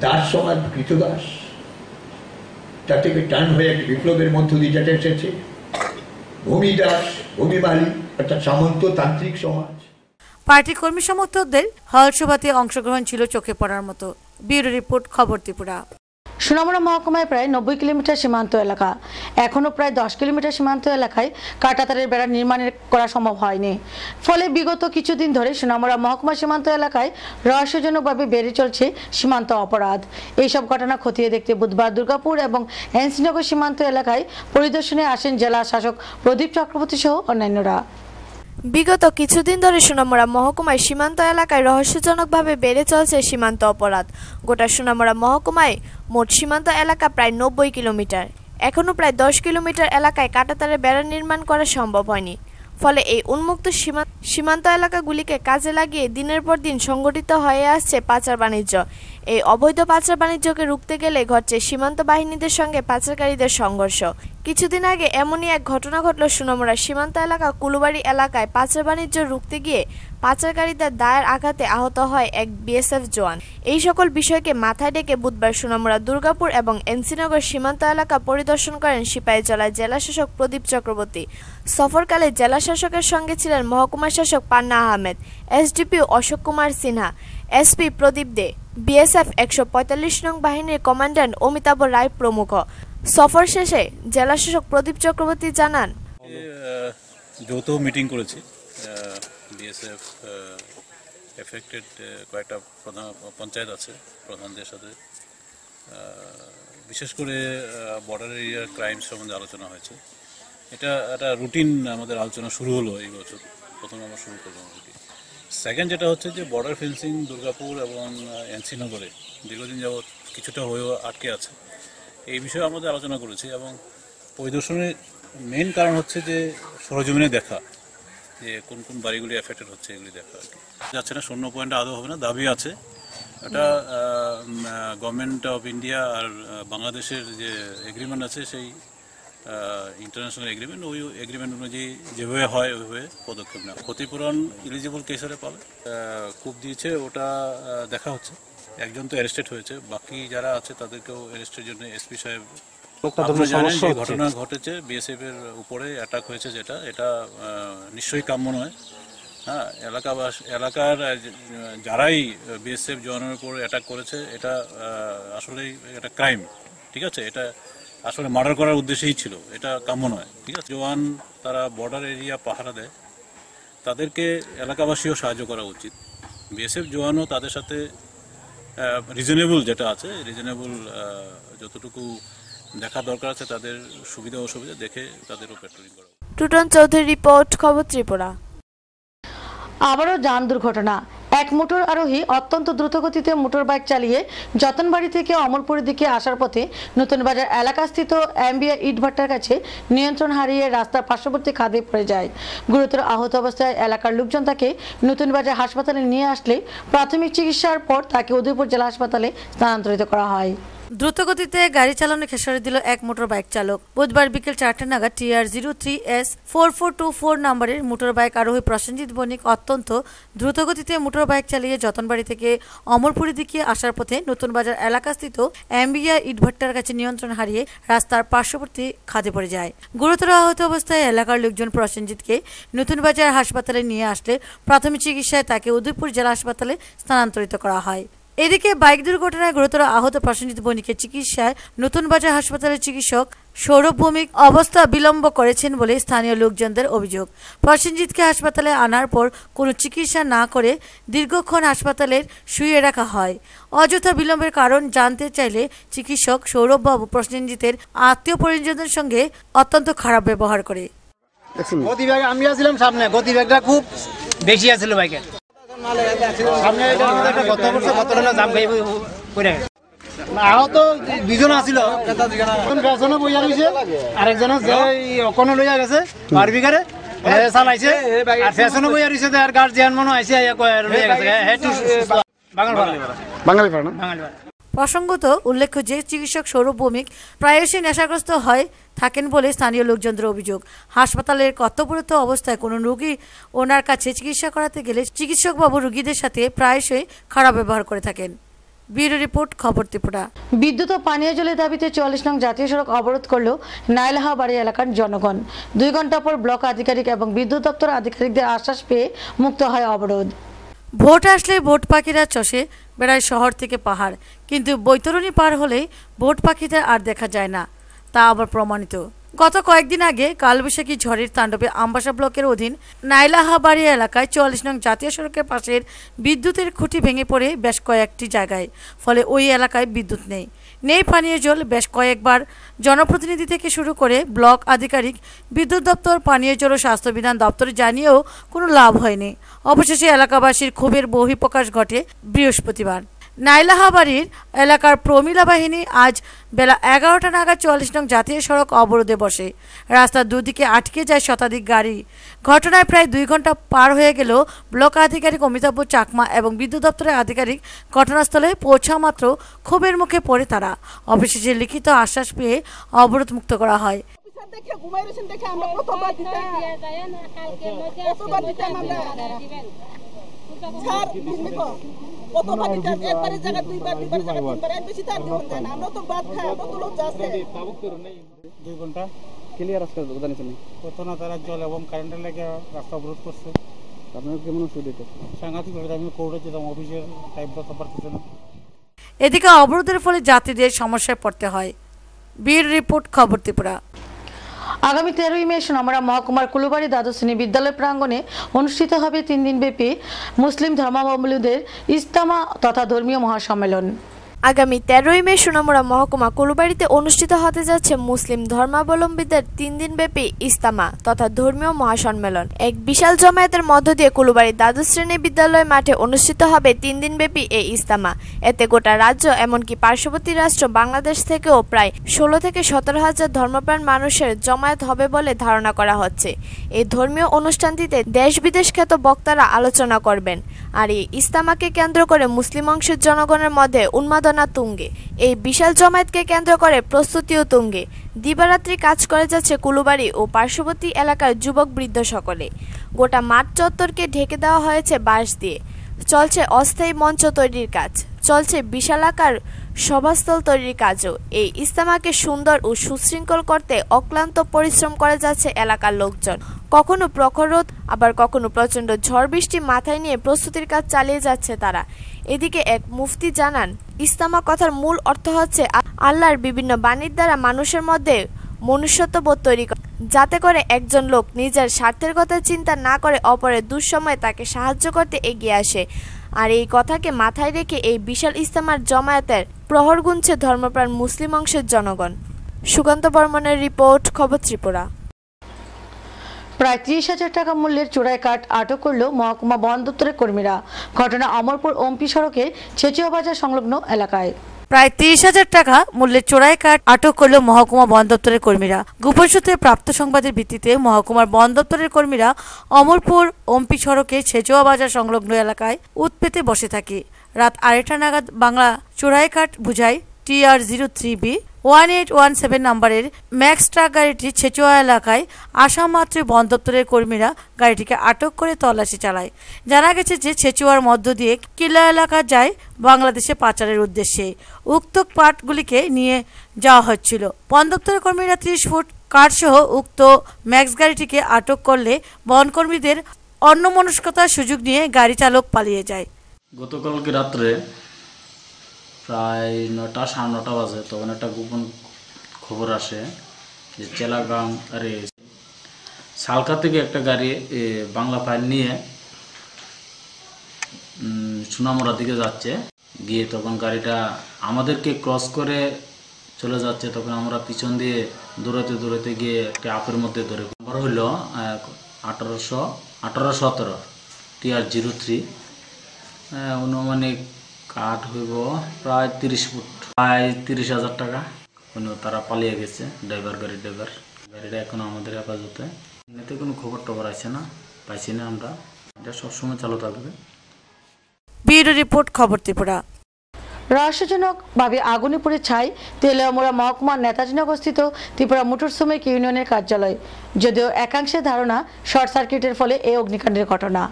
দাস সমাজ, কৃতদাস, তা থেকে টান হয়ে একটি বিপ্লবের মধ্য দিয়ে যেটা এসেছে ভূমিদাস, ভূমি মালিক অর্থাৎ সামন্ততান্ত্রিক সমাজ। পার্টির কর্মী সমর্থকদের হলসভাতে অংশগ্রহণ ছিল চোখে পড়ার মতো। ব্যুরো রিপোর্ট, খবর ত্রিপুরা। সোনামুড়া মহকুমায় প্রায় 90 কিলোমিটার সীমান্ত এলাকা, এখনও প্রায় 10 কিলোমিটার সীমান্ত এলাকায় কাঁটাতারের বেড়া নির্মাণের করা সম্ভব হয়নি। ফলে বিগত কিছুদিন ধরে সোনামুড়া মহকুমা সীমান্ত এলাকায় রহস্যজনকভাবে বেড়ে চলছে সীমান্ত অপরাধ। এইসব ঘটনা খতিয়ে দেখতে বুধবার দুর্গাপুর এবং এনসিনগর সীমান্ত এলাকায় পরিদর্শনে আসেন জেলা শাসক প্রদীপ চক্রবর্তী সহ অন্যান্যরা। বিগত কিছুদিন ধরে সোনামুড়া মহকুমায় সীমান্ত এলাকায় রহস্যজনকভাবে বেড়ে চলছে সীমান্ত অপরাধ। গোটা সোনামুড়া মহকুমায় মোট সীমান্ত এলাকা প্রায় 90 কিলোমিটার, এখনও প্রায় 10 কিলোমিটার এলাকায় কাঁটাতারের বেড়া নির্মাণ করা সম্ভব হয়নি। ফলে এই উন্মুক্ত সীমান্ত এলাকাগুলিকে কাজে লাগিয়ে দিনের পর দিন সংগঠিত হয়ে আসছে পাচার বাণিজ্য। এই অবৈধ পাচার বাণিজ্যকে রুখতে গেলে ঘটছে সীমান্ত বাহিনীদের সঙ্গে পাচারকারীদের সংঘর্ষ। কিছুদিন আগে এমনই এক ঘটনা ঘটল সোনামুড়া সীমান্ত এলাকা কুলুবাড়ি এলাকায়। পাচার বাণিজ্য রুখতে গিয়ে পাচারকারীদের দায়ের আঘাতে আহত হয় এক বিএসএফ জওয়ান। এই সকল বিষয়কে মাথায় রেখে বুধবার সোনামুড়া, দুর্গাপুর এবং এনসিনগর সীমান্ত এলাকা পরিদর্শন করেন সিপাহীজলার জেলা শাসক প্রদীপ চক্রবর্তী। সফরকালে জেলা শাসকের সঙ্গে ছিলেন মহকুমা শাসক পান্না আহমেদ, এসডিপিও অশোক কুমার সিনহা, এসপি প্রদীপ দে, বিএসএফ 145 নং বাহিনীর কমান্ড্যান্ট অমিতাভ রায় প্রমুখ। সফর শেষে জেলা শাসক প্রদীপ চক্রবর্তী জানান, যৌথ মিটিং করেছি বিএসএফ এফেক্টেড কয়েকটা প্রধান পঞ্চায়েত আছে প্রধানদের সাথে, বিশেষ করে বর্ডার এরিয়ার ক্রাইম সম্বন্ধে আলোচনা হয়েছে। এটা একটা রুটিন আমাদের আলোচনা শুরু হলো এই বছর, প্রথমে আমরা শুরু করলাম। সেকেন্ড যেটা হচ্ছে যে বর্ডার ফেন্সিং দুর্গাপুর এবং এনসিনগরে দীর্ঘদিন যাবৎ কিছুটা হয়েও আটকে আছে, এই বিষয়ে আমাদের আলোচনা করেছি। এবং পরিদর্শনের মেইন কারণ হচ্ছে যে সরজমিনে দেখা যে কোন কোন বাড়িগুলি এফেক্টেড হচ্ছে এগুলি দেখা আর কি। যাচ্ছে না, 0 পয়েন্টে আদৌ হবে না, দাবি আছে। এটা গভর্নমেন্ট অফ ইন্ডিয়া আর বাংলাদেশের যে এগ্রিমেন্ট আছে সেই ইন্টারন্যাশনাল এগ্রিমেন্ট, ওই এগ্রিমেন্ট অনুযায়ী যেভাবে হয় ওইভাবে পদক্ষেপ নেওয়া। ক্ষতিপূরণ ইলিজিবল কেসারে পাবে, খুব দিয়েছে ওটা দেখা হচ্ছে। একজন তো অ্যারেস্টেড হয়েছে, বাকি যারা আছে তাদেরকেও অ্যারেস্টের জন্য এসপি সাহেব, আপনারা জানেন যে ঘটনা ঘটেছে বিএসএফ এর উপরে অ্যাটাক হয়েছে, যেটা এটা নিশ্চয়ই কাম্য নয়। হ্যাঁ, এলাকার যারাই বিএসএফ জওয়ানের উপর অ্যাটাক করেছে এটা আসলেই একটা ক্রাইম, ঠিক আছে? এটা আসলে মার্ডার করার উদ্দেশ্যেই ছিল, এটা কাম্য নয়, ঠিক আছে? জওয়ান তারা বর্ডার এরিয়া পাহারা দেয়, তাদেরকে এলাকাবাসীও সাহায্য করা উচিত। বিএসএফ জওয়ানও তাদের সাথে রিজনেবল যেটা আছে, রিজনেবল যতটুকু দেখা দরকার আছে তাদের সুবিধা অসুবিধা দেখে তাদেরও পেট্রোলিং করা। টুটন চৌধুরী রিপোর্ট, খবর ত্রিপুরা। আবারও যান দুর্ঘটনা। এক মোটর আরোহী অত্যন্ত দ্রুতগতিতে মোটর বাইক চালিয়ে যতনবাড়ি থেকে অমরপুরের দিকে আসার পথে নতুন বাজার এলাকাস্থিত অ্যাম্বিয়া ইটভাটার কাছে নিয়ন্ত্রণ হারিয়ে রাস্তার পার্শ্ববর্তী খাদে পড়ে যায়। গুরুতর আহত অবস্থায় এলাকার লোকজন তাকে নতুন বাজার হাসপাতালে নিয়ে আসলে প্রাথমিক চিকিৎসার পর তাকে উদয়পুর জেলা হাসপাতালে স্থানান্তরিত করা হয়। দ্রুতগতিতে গাড়ি চালানো খেসারি দিল এক মোটর বাইক চালক। বুধবার বিকেল 4টা নাগাদ TR03S4424 নম্বরের মোটর বাইক আরোহী প্রসেনজিৎ বণিক অত্যন্ত দ্রুতগতিতে মোটর বাইক চালিয়ে যতনবাড়ি থেকে অমরপুরের দিকে আসার পথে নতুন বাজার এলাকাস্থিত অ্যাম্বিয়া ইটভাট্টার কাছে নিয়ন্ত্রণ হারিয়ে রাস্তার পার্শ্ববর্তী খাদে পড়ে যায়। গুরুতর আহত অবস্থায় এলাকার লোকজন প্রসেনজিৎকে নতুন বাজার হাসপাতালে নিয়ে আসলে প্রাথমিক চিকিৎসায় তাকে উদয়পুর জেলা হাসপাতালে স্থানান্তরিত করা হয়। এদিকে বাইক দুর্ঘটনায় গুরুতর আহত প্রসেনজিৎ বণিকের চিকিৎসায় নতুন বাজার হাসপাতালের চিকিৎসক সৌরভ ভৌমিক অবস্থা বিলম্ব করেছেন বলে স্থানীয় লোকজনদের অভিযোগ। প্রসেনজিৎকে হাসপাতালে আনার পর কোনো চিকিৎসা না করে দীর্ঘক্ষণ হাসপাতালে শুয়ে রাখা হয়। অযথা বিলম্বের কারণ জানতে চাইলে চিকিৎসক সৌরভ বাবু প্রসেনজিতের আত্মীয় পরিজনদের সঙ্গে অত্যন্ত খারাপ ব্যবহার করে। গতিবেগ আমি আসছিলাম সামনে, গতিবেগটা খুব বেশি আছিল বাইকের সামনে। আহত দুজন আছিল, পেছনে বইয়া রয়েছে, আরেকজন অকনো লইয়া গেছে বারবিকারে চালাইছে, আর পেছনে বইয়া রয়েছে আর গার্জিয়ান মনে আইসে লইয়া গেছে বাঙালিপাড়া। প্রসঙ্গত উল্লেখ্য যে চিকিৎসক সৌরভ ভৌমিক প্রায়শই নেশাগ্রস্ত হয় থাকেন বলে স্থানীয় লোকজনদের অভিযোগ। হাসপাতালের কর্তব্যরত অবস্থায় কোনো রোগী ওনার কাছে চিকিৎসা করাতে গেলে চিকিৎসকবাবু রোগীদের সাথে প্রায়শই খারাপ ব্যবহার করে থাকেন। ব্যুরো রিপোর্ট, খবর ত্রিপুরা। বিদ্যুৎ ও পানীয় জলের দাবিতে 44 নং জাতীয় সড়ক অবরোধ করল নাইলাহাবাড়ি এলাকার জনগণ। 2 ঘন্টা পর ব্লক আধিকারিক এবং বিদ্যুৎ দপ্তর আধিকারিকদের আশ্বাস পেয়ে মুক্ত হয় অবরোধ। ভোট আসলে ভোট পাখিরা চষে বেড়ায় শহর থেকে পাহাড়, কিন্তু বৈতরণী পার হলেই ভোট পাখিদের আর দেখা যায় না, তা আবার প্রমাণিত। গত কয়েকদিন আগে কালবৈশাখী ঝড়ের তাণ্ডবে আমবাসা ব্লকের অধীন নাইলাহাবাড়ি এলাকায় 44 নং জাতীয় সড়কের পাশের বিদ্যুতের খুঁটি ভেঙে পড়ে বেশ কয়েকটি জায়গায়, ফলে ওই এলাকায় বিদ্যুৎ নেই পানীয় জল। বেশ কয়েকবার জনপ্রতিনিধি থেকে শুরু করে ব্লক আধিকারিক, বিদ্যুৎ দপ্তর, পানীয় জল ও স্বাস্থ্যবিধান দপ্তরে জানিয়েও কোনো লাভ হয়নি। অবশেষে এলাকাবাসীর ক্ষোভের বহিঃপ্রকাশ ঘটে বৃহস্পতিবার। নাইলাহাবাড়ির এলাকার প্রমিলা বাহিনী আজ বেলা 11টা নাগাদ 44 নং জাতীয় সড়ক অবরোধে বসে। রাস্তার দুদিকে আটকে যায় শতাধিক গাড়ি। ঘটনায় প্রায় 2 ঘন্টা পার হয়ে গেলেও ব্লক আধিকারিক অমিতাভ চাকমা এবং বিদ্যুৎ দপ্তরের আধিকারিক ঘটনাস্থলে পৌঁছা মাত্র ক্ষোভের মুখে পড়ে তারা। অবশেষে লিখিত আশ্বাস পেয়ে অবরোধ মুক্ত করা হয়। তারা জল এবং কারেন্টের লেগে রাস্তা অবরোধ করছে। আপনার কেমন অসুবিধা? সাংঘাতিক আমি কোর্টে যেতাম, অফিসের টাইম করতে পারতেছে না। এদিকে অবরোধের ফলে যাত্রীদের সমস্যায় পড়তে হয়। ব্যুরো রিপোর্ট, খবর ত্রিপুরা। আগামী 13ই মে সোনামুড়া মহকুমার কুলুবাড়ি দ্বাদশ শ্রেণী বিদ্যালয় প্রাঙ্গণে অনুষ্ঠিত হবে 3 দিনব্যাপী মুসলিম ধর্মাবলম্বীদের ইজতেমা তথা ধর্মীয় মহাসম্মেলন। আগামী 13ই মে সোনামুড়া মহকুমা কুলুবাড়িতে অনুষ্ঠিত হতে যাচ্ছে মুসলিম ধর্মাবলম্বীদের 3 দিনব্যাপী ইজতেমা তথা ধর্মীয় মহাসম্মেলন। এক বিশাল জমায়েতের মধ্য দিয়ে কুলুবাড়ি দ্বাদশ শ্রেণী বিদ্যালয় মাঠে অনুষ্ঠিত হবে 3 দিনব্যাপী এই ইজতেমা। এতে গোটা রাজ্য এমনকি পার্শ্ববর্তী রাষ্ট্র বাংলাদেশ থেকেও প্রায় 16 থেকে 17 হাজার ধর্মপ্রাণ মানুষের জমায়েত হবে বলে ধারণা করা হচ্ছে। এই ধর্মীয় অনুষ্ঠানটিতে দেশ বিদেশ খ্যাত বক্তারা আলোচনা করবেন। আর এই ইজতেমাকে কেন্দ্র করে মুসলিম অংশের জনগণের মধ্যে উন্মাদনা তুঙ্গে। এই বিশাল জমায়েতকে কেন্দ্র করে প্রস্তুতিও তুঙ্গে। দিবারাত্রি কাজ করে যাচ্ছে কুলুবাড়ি ও পার্শ্ববর্তী এলাকার যুবক বৃদ্ধ সকলে। গোটা মাঠ চত্বরকে ঢেকে দেওয়া হয়েছে বাঁশ দিয়ে। চলছে অস্থায়ী মঞ্চ তৈরির কাজ, চলছে বিশালাকার সভাস্থল তৈরির কাজও। এই ইজতেমাকে সুন্দর ও সুশৃঙ্খল করতে অক্লান্ত পরিশ্রম করে যাচ্ছে এলাকার লোকজন। কখনো প্রখর রোদ, আবার কখনো প্রচণ্ড ঝড় বৃষ্টি মাথায় নিয়ে প্রস্তুতির কাজ চালিয়ে যাচ্ছে তারা। এদিকে এক মুফতি জানান, ইজতেমা কথার মূল অর্থ হচ্ছে আল্লাহর বিভিন্ন বাণীর দ্বারা মানুষের মধ্যে মনুষ্যত্ববোধ তৈরি করা, যাতে করে একজন লোক নিজের স্বার্থের কথা চিন্তা না করে অপরের দুঃসময়ে তাকে সাহায্য করতে এগিয়ে আসে। আর এই কথাকে মাথায় রেখে এই বিশাল ইজতেমার জমায়েতের প্রহর গুনছে ধর্মপ্রাণ মুসলিম অংশের জনগণ। সুকান্ত বর্মনের রিপোর্ট, খবর ত্রিপুরা। প্রায় 30,000 টাকা মূল্যের চোরাই কাঠ আটক করল মহকুমা বন দপ্তরের কর্মীরা। ঘটনা অমরপুর ওমপি সড়কের ছেচিয়া বাজার সংলগ্ন এলাকায়। প্রায় 30,000 টাকা মূল্যের চোরাই কাঠ আটক করল মহকুমা বন দপ্তরের কর্মীরা। গোপন সূত্রে প্রাপ্ত সংবাদের ভিত্তিতে মহকুমার বন দপ্তরের কর্মীরা অমরপুর ওমপি সড়কে ছেচুয়া বাজার সংলগ্ন এলাকায় উৎপেতে বসে থাকে। রাত 2:30 নাগাদ বাংলা চোরাই কাঠ বুঝাই TR03B 1817 নম্বরের ম্যাক্স ট্রাক গাড়িটি ছেচুয়া এলাকায় আসা মাত্র বন দপ্তরের কর্মীরা গাড়িটিকে আটক করে তল্লাশি চালায়। জানা গেছে যে ছেচুয়ার মধ্য দিয়ে কিল্লা এলাকা যায় বাংলাদেশে পাচারের উদ্দেশ্যে। উক্ত কাঠগুলিকে নিয়ে যাওয়া হচ্ছিল। বন দপ্তরের কর্মীরা 30 ফুট কাঠসহ উক্ত ম্যাক্স গাড়িটিকে আটক করলে বনকর্মীদের অন্যমনস্কতার সুযোগ নিয়ে গাড়ি চালক পালিয়ে যায়। গতকালকে রাত্রে প্রায় 9টা 9:30 বাজে তখন একটা গোপন খবর আসে যে চেলাগাং সালকা থেকে একটা গাড়ি বাংলা ফাইল নিয়ে সুনামুড়ার দিকে যাচ্ছে। গিয়ে তখন গাড়িটা আমাদেরকে ক্রস করে চলে যাচ্ছে। তখন আমরা পিছন দিয়ে দৌড়াতে গিয়ে একটা আপের মধ্যে ধরে। নাম্বার হইল 1817 TR03। অনুমানিক কাঠ হইব প্রায় 30 ফুট, প্রায় 30,000 টাকা। তারা পালিয়ে গেছে, গাড়িটা এখন আমাদের হেফাজতে। এতে কোনো খবর টবর আছে না, পাইছি না আমরা। এটা সবসময় চালু থাকবে। ব্যুরো রিপোর্ট, খবর ত্রিপুরা। রহস্যজনকভাবে আগুনে পুড়ে ছাই তেলিয়ামুড়া মহকুমার নেতাজিনগরস্থিত ত্রিপুরা মোটর শ্রমিক ইউনিয়নের কার্যালয়। যদিও একাংশের ধারণা শর্ট সার্কিটের ফলে এই অগ্নিকাণ্ডের ঘটনা।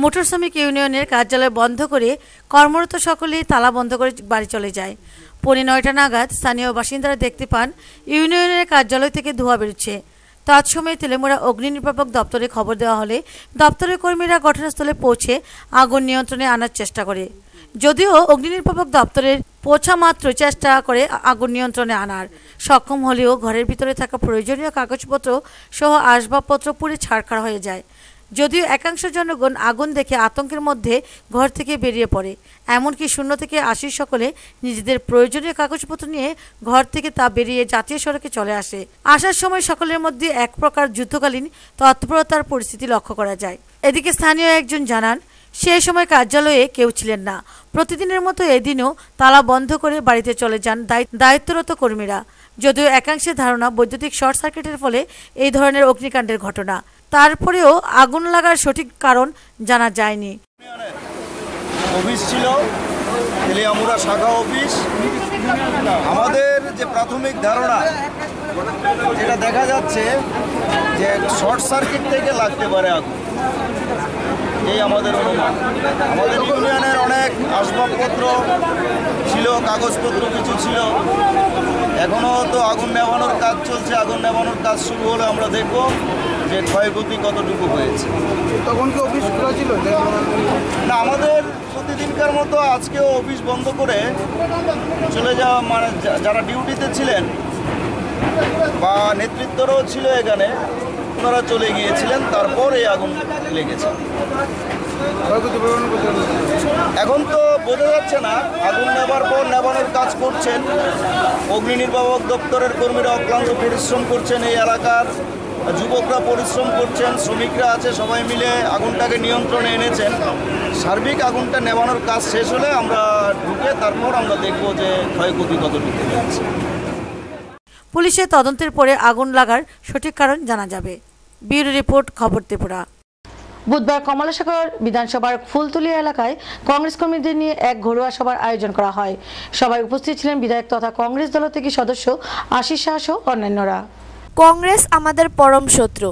মোটর শ্রমিক ইউনিয়নের কার্যালয় বন্ধ করে কর্মরত সকলেই তালা বন্ধ করে বাড়ি চলে যায়। 9:15 নাগাদ স্থানীয় বাসিন্দারা দেখতে পান ইউনিয়নের কার্যালয় থেকে ধোঁয়া বেরোচ্ছে। তৎসময়ে তেলিয়ামুড়া অগ্নি নির্বাপক দপ্তরে খবর দেওয়া হলে দপ্তরের কর্মীরা ঘটনাস্থলে পৌঁছে আগুন নিয়ন্ত্রণে আনার চেষ্টা করে। যদিও অগ্নি নির্বাপক দপ্তরের পৌঁছা মাত্র চেষ্টা করে আগুন নিয়ন্ত্রণে আনার সক্ষম হলেও ঘরের ভিতরে থাকা প্রয়োজনীয় কাগজপত্র সহ আসবাবপত্র পুড়ে ছারখার হয়ে যায়। যদিও একাংশ জনগণ আগুন দেখে আতঙ্কের মধ্যে ঘর থেকে বেরিয়ে পড়ে। এমনকি 0 থেকে 80 সকলে নিজেদের প্রয়োজনীয় কাগজপত্র নিয়ে ঘর থেকে তা বেরিয়ে জাতীয় সড়কে চলে আসে। আসার সময় সকলের মধ্যে এক প্রকার যুদ্ধকালীন তৎপরতার পরিস্থিতি লক্ষ্য করা যায়। এদিকে স্থানীয় একজন জানান, সেই সময় কার্যালয়ে কেউ ছিলেন না। প্রতিদিনের মতো এদিনও তালা বন্ধ করে বাড়িতে চলে যান দায়িত্বরত কর্মীরা। যদিও একাংশের ধারণা বৈদ্যুতিক শর্ট সার্কিটের ফলে এই ধরনের অগ্নিকাণ্ডের ঘটনা। তারপরেও আগুন লাগার সঠিক কারণ জানা যায়নি। অফিস ছিল তেলিয়ামুড়া শাখা অফিস। আমাদের যে প্রাথমিক ধারণা যেটা দেখা যাচ্ছে যে শর্ট সার্কিট থেকে লাগতে পারে আগুন, এই আমাদের অনুমান। আমাদের ইউনিয়নের অনেক আসবাবপত্র ছিল, কাগজপত্র কিছু ছিল। এখনও তো আগুন নেভানোর কাজ চলছে। আগুন নেভানোর কাজ শুরু হলে আমরা দেখব যে ক্ষয়ক্ষতি কতটুকু হয়েছে। তখন কি অফিস খোলা ছিল না? আমাদের প্রতিদিনকার মতো আজকেও অফিস বন্ধ করে চলে যাওয়া, মানে যারা ডিউটিতে ছিলেন বা নেতৃত্বরাও ছিল এখানে, ওনারা চলে গিয়েছিলেন। তারপর এই আগুন লেগেছে। এখন তো বোঝা যাচ্ছে না। আগুন নেবার পর নেভানোর কাজ করছেন অগ্নি নির্বাপক দপ্তরের কর্মীরা, অক্লান্ত পরিশ্রম করছেন। এই এলাকার যুবকরা পরিশ্রম করছেন, শ্রমিকরা আছে, সবাই মিলে আগুনটাকে নিয়ন্ত্রণে এনেছেন। সার্বিক আগুনটা নেভানোর কাজ শেষ হলে আমরা ঢুকে তারপর আমরা দেখব যে ক্ষয়ক্ষতি কতটুকু হয়েছে। পুলিশের তদন্তের পরে আগুন লাগার সঠিক কারণ জানা যাবে। ব্যুরো রিপোর্ট, খবর ত্রিপুরা। বুধবার কমলাসাগর বিধানসভার ফুলতুলিয়া এলাকায় কংগ্রেস কর্মীদের নিয়ে এক ঘরোয়া সভার আয়োজন করা হয়। সভায় উপস্থিত ছিলেন বিধায়ক তথা কংগ্রেস দল থেকে সদস্য আশিস শাহ সহ অন্যান্যরা। কংগ্রেস আমাদের পরম শত্রু।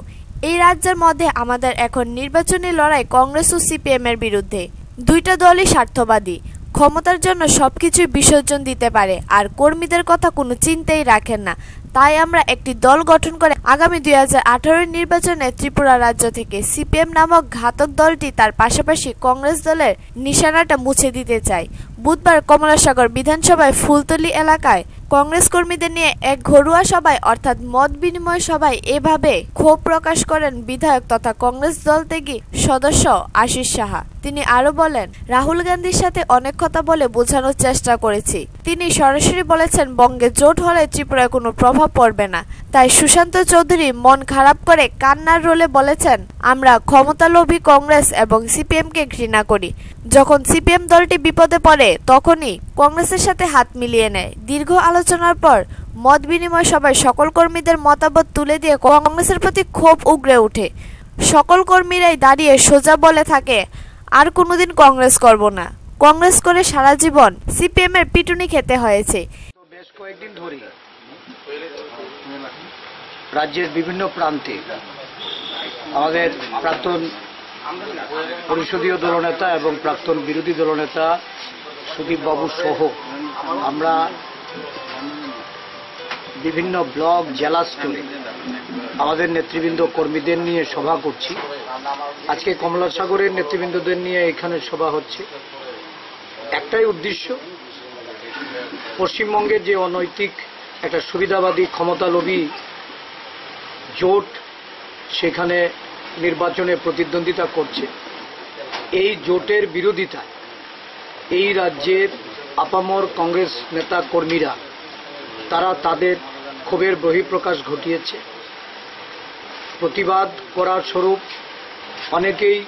এই রাজ্যের মধ্যে আমাদের এখন নির্বাচনী লড়াই কংগ্রেস ও সিপিএম এর বিরুদ্ধে। দুইটা দলই স্বার্থবাদী। ক্ষমতার জন্য সবকিছুই বিসর্জন দিতে পারে আর কর্মীদের কথা কোনো চিন্তাই রাখেন না। তাই আমরা একটি দল গঠন করে আগামী 2018 নির্বাচনে ত্রিপুরা রাজ্য থেকে সিপিএম নামক ঘাতক দলটি তার পাশাপাশি কংগ্রেস দলের নিশানাটা মুছে দিতে চাই। বুধবার কমলাসাগর বিধানসভায় ফুলতলি এলাকায় কংগ্রেস কর্মীদের নিয়ে এক ঘরোয়া সভায় অর্থাৎ মত বিনিময় সভায় এভাবে ক্ষোভ প্রকাশ করেন বিধায়ক তথা কংগ্রেস দল ত্যাগী সদস্য আশিস সাহা। তিনি আরো বলেন, রাহুল গান্ধীর সাথে অনেক কথা বলে বোঝানোর চেষ্টা করেছি। তিনি সরাসরি বলেছেন বঙ্গে জোট হলে ত্রিপুরায় কোনো প্রভাব পড়বে না। তাই সুশান্ত চৌধুরী মন খারাপ করে কান্নার রোলে বলেছেন, আমরা ক্ষমতালোভী কংগ্রেস এবং সিপিএমকে ঘৃণা করি। যখন সিপিএম দলটি বিপদে পড়ে তখনই কংগ্রেসের সাথে হাত মিলিয়ে নেয়। দীর্ঘ আলোচনার পর মত বিনিময় সভায় সকল কর্মীদের মতামত তুলে দিয়ে কংগ্রেসের প্রতি ক্ষোভ উগরে ওঠে। সকল কর্মীরাই দাঁড়িয়ে সোজা বলে থাকে, আর কোনোদিন কংগ্রেস করব না। কংগ্রেস করে সারা জীবন সিপিএম এর পিটুনি খেতে হয়েছে। বেশ কয়েকদিন ধরে রাজ্যের বিভিন্ন প্রান্তে আমাদের প্রাক্তন পরিষদীয় দলনেতা এবং প্রাক্তন বিরোধী দলনেতা সুদীপ বাবু সহ আমরা বিভিন্ন ব্লক জেলা স্তরে আমাদের নেতৃবৃন্দ কর্মীদের নিয়ে সভা করছি। আজকে কমলাসাগরের নেতৃবৃন্দদের নিয়ে এখানে সভা হচ্ছে। একটাই উদ্দেশ্য, পশ্চিমবঙ্গের যে অনৈতিক একটা সুবিধাবাদী ক্ষমতালোভী জোট সেখানে নির্বাচনে প্রতিদ্বন্দ্বিতা করছে, এই জোটের বিরোধিতায় এই রাজ্যের আপামর কংগ্রেস নেতা কর্মীরা তারা তাদের ক্ষোভের বহিঃপ্রকাশ ঘটিয়েছে। প্রতিবাদ করার স্বরূপ অনেকেই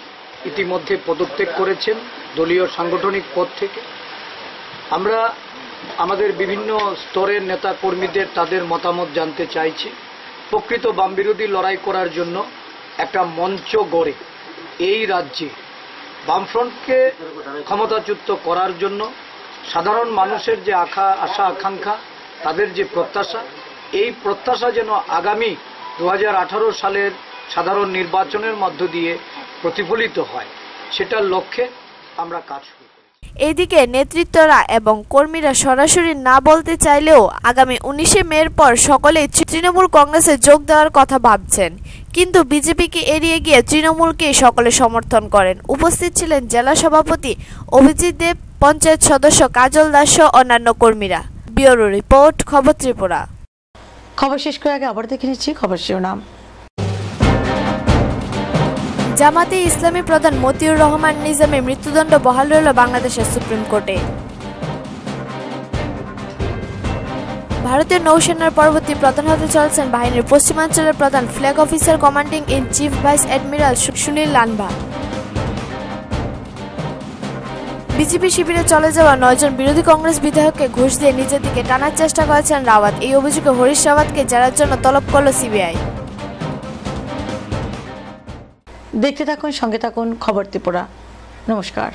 ইতিমধ্যে পদত্যাগ করেছেন দলীয় সাংগঠনিক পদ থেকে। আমরা আমাদের বিভিন্ন স্তরের নেতা কর্মীদের তাদের মতামত জানতে চাইছি। প্রকৃত বাম বিরোধী লড়াই করার জন্য একটা মঞ্চ গড়ে এই রাজ্যে বামফ্রন্টকে ক্ষমতাচ্যুত করার জন্য সাধারণ মানুষের যে আশা আকাঙ্ক্ষা, তাদের যে প্রত্যাশা, এই প্রত্যাশা যেন আগামী 2018 সালের সাধারণ নির্বাচনের মধ্য দিয়ে প্রতিফলিত হয়, সেটার লক্ষ্যে আমরা কাজ করি। এদিকে নেতৃত্বরা এবং কর্মীরা সরাসরি না বলতে চাইলেও আগামী 19 মের পর সকলেই তৃণমূল কংগ্রেসে যোগ দেওয়ার কথা ভাবছেন, কিন্তু বিজেপিকে এড়িয়ে গিয়ে তৃণমূলকে সকলে সমর্থন করেন। উপস্থিত ছিলেন জেলা সভাপতি অভিজিৎ দেব, পঞ্চায়েত সদস্য কাজল দাস সহ অন্যান্য কর্মীরা। ব্যুরো রিপোর্ট, খবর ত্রিপুরা। খবর শেষ করে আগে আবার দেখে নিচ্ছি খবর শিরোনাম। জামাতে ইসলামী প্রধান মতিউর রহমান নিজামের মৃত্যুদণ্ড বহাল রইল বাংলাদেশের সুপ্রিম কোর্টে। ভারতীয় নৌসেনার পরবর্তী প্রধান হতে চলেছেন বাহিনীর পশ্চিমাঞ্চলের প্রধান flag officer commanding in chief vice admiral Sunil Lanba. BJP শিবিরে চলে যাওয়া 9 জন বিরোধী কংগ্রেস বিধায়ককে ঘুষ দিয়ে নিজের দিকে টানার চেষ্টা করেছেন রাওয়াত। এই অভিযোগে হরিশ রাওয়াতকে জেরার জন্য তলব করল সিবিআই। দেখতে থাকুন, সঙ্গে থাকুন খবর ত্রিপুরা। নমস্কার।